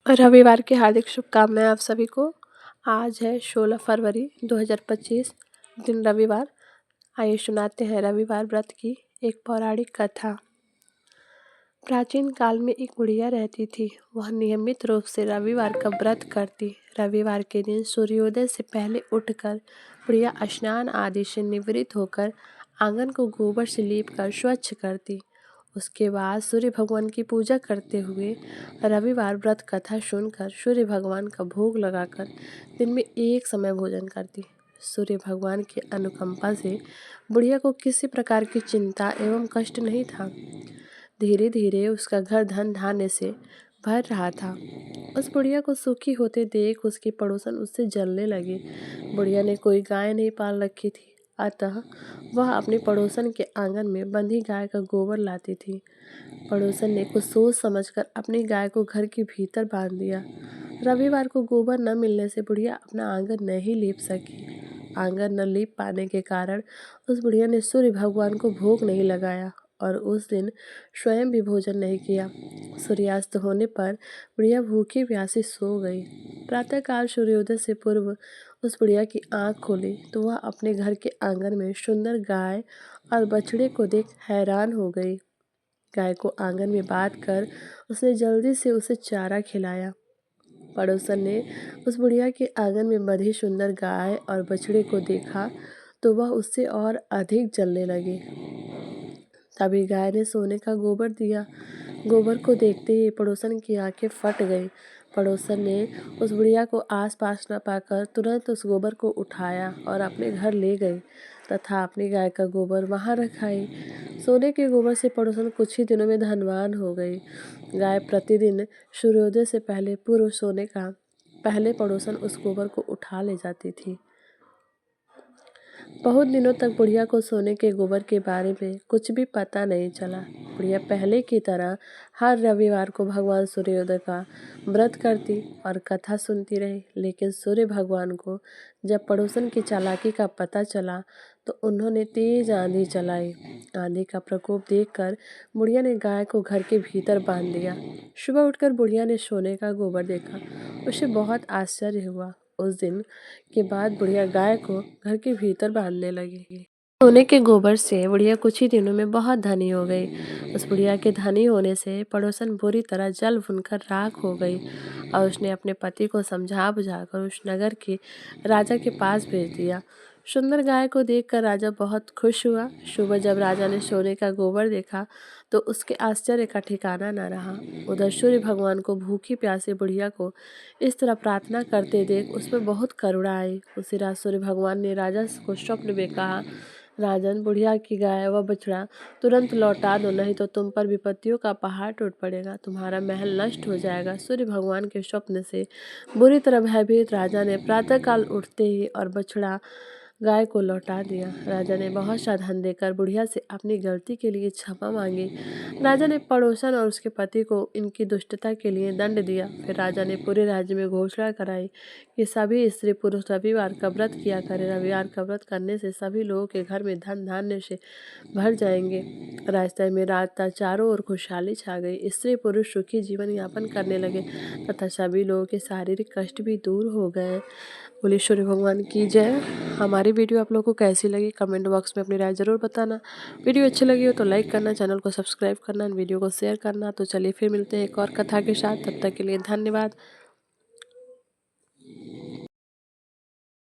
रविवार की हार्दिक शुभकामनाएं आप सभी को। आज है 16 फरवरी 2025, दिन रविवार। आइए सुनाते हैं रविवार व्रत की एक पौराणिक कथा। प्राचीन काल में एक बुढ़िया रहती थी। वह नियमित रूप से रविवार का व्रत करती। रविवार के दिन सूर्योदय से पहले उठकर बुढ़िया स्नान आदि से निवृत्त होकर आंगन को गोबर से लीपकर स्वच्छ करती। उसके बाद सूर्य भगवान की पूजा करते हुए रविवार व्रत कथा सुनकर सूर्य भगवान का भोग लगाकर दिन में एक समय भोजन करती। सूर्य भगवान की अनुकंपा से बुढ़िया को किसी प्रकार की चिंता एवं कष्ट नहीं था। धीरे धीरे उसका घर धन धान्य से भर रहा था। उस बुढ़िया को सुखी होते देख उसकी पड़ोसन उससे जलने लगी। बुढ़िया ने कोई गाय नहीं पाल रखी थी, अतः वह अपने पड़ोसन के आंगन में बंधी गाय का गोबर लाती थी। पड़ोसन ने कुछ सोच समझकर अपनी गाय को घर के भीतर बांध दिया। रविवार को गोबर न मिलने से बुढ़िया अपना आंगन नहीं लीप सकी। आंगन न लीप पाने के कारण उस बुढ़िया ने सूर्य भगवान को भोग नहीं लगाया और उस दिन स्वयं भी भोजन नहीं किया। सूर्यास्त होने पर बुढ़िया भूखी प्यासी सो गई। प्रातःकाल सूर्योदय से पूर्व उस बुढ़िया की आंख खुली तो वह अपने घर के आंगन में सुंदर गाय और बछड़े को देख हैरान हो गई। गाय को आंगन में बांध कर उसने जल्दी से उसे चारा खिलाया। पड़ोसन ने उस बुढ़िया के आंगन में बंधी सुंदर गाय और बछड़े को देखा तो वह उससे और अधिक जलने लगी। तभी गाय ने सोने का गोबर दिया। गोबर को देखते ही पड़ोसन की आंखें फट गईं। पड़ोसन ने उस बुढ़िया को आसपास न पाकर तुरंत उस गोबर को उठाया और अपने घर ले गई तथा अपनी गाय का गोबर वहां रख आई। सोने के गोबर से पड़ोसन कुछ ही दिनों में धनवान हो गई। गाय प्रतिदिन सूर्योदय से पहले पूर्व सोने का पहले पड़ोसन उस गोबर को उठा ले जाती थी। बहुत दिनों तक बुढ़िया को सोने के गोबर के बारे में कुछ भी पता नहीं चला। बुढ़िया पहले की तरह हर रविवार को भगवान सूर्योदय का व्रत करती और कथा सुनती रही। लेकिन सूर्य भगवान को जब पड़ोसन की चालाकी का पता चला तो उन्होंने तेज आंधी चलाई। आंधी का प्रकोप देखकर बुढ़िया ने गाय को घर के भीतर बांध दिया। सुबह उठकर बुढ़िया ने सोने का गोबर देखा। उसे बहुत आश्चर्य हुआ। उस दिन के बाद बुढ़िया गाय को घर के भीतर बांधने लगी। सोने के गोबर से बुढ़िया कुछ ही दिनों में बहुत धनी हो गई। उस बुढ़िया के धनी होने से पड़ोसन बुरी तरह जल भुनकर राख हो गई और उसने अपने पति को समझा बुझाकर उस नगर के राजा के पास भेज दिया। सुंदर गाय को देखकर राजा बहुत खुश हुआ। सुबह जब राजा ने सोने का गोबर देखा तो उसके आश्चर्य का ठिकाना न रहा। उधर सूर्य भगवान को भूखी प्यासी बुढ़िया को इस तरह प्रार्थना करते देख उसमें बहुत करुणा आई। उसी रात सूर्य भगवान ने राजा को स्वप्न में कहा, राजन, बुढ़िया की गाय व बछड़ा तुरंत लौटा दो, नहीं तो तुम पर विपत्तियों का पहाड़ टूट पड़ेगा, तुम्हारा महल नष्ट हो जाएगा। सूर्य भगवान के स्वप्न से बुरी तरह भयभीत राजा ने प्रातःकाल उठते ही और बछड़ा गाय को लौटा दिया। राजा ने बहुत सा धन देकर बुढ़िया से अपनी गलती के लिए क्षमा मांगी। राजा ने पड़ोसन और उसके पति को इनकी दुष्टता के लिए दंड दिया। फिर राजा ने पूरे राज्य में घोषणा कराई कि सभी स्त्री पुरुष रविवार का व्रत किया करें। रविवार का व्रत करने से सभी लोगों के घर में धन धान्य से भर जाएंगे। रास्ते में रात चारों ओर खुशहाली छा गई। स्त्री पुरुष सुखी जीवन यापन करने लगे तथा सभी लोगों के शारीरिक कष्ट भी दूर हो गए। बोले सूर्य भगवान की जय। हमारी वीडियो आप लोगों को कैसी लगी कमेंट बॉक्स में अपनी राय ज़रूर बताना। वीडियो अच्छी लगी हो तो लाइक करना, चैनल को सब्सक्राइब करना, वीडियो को शेयर करना। तो चलिए फिर मिलते हैं एक और कथा के साथ। तब तक के लिए धन्यवाद।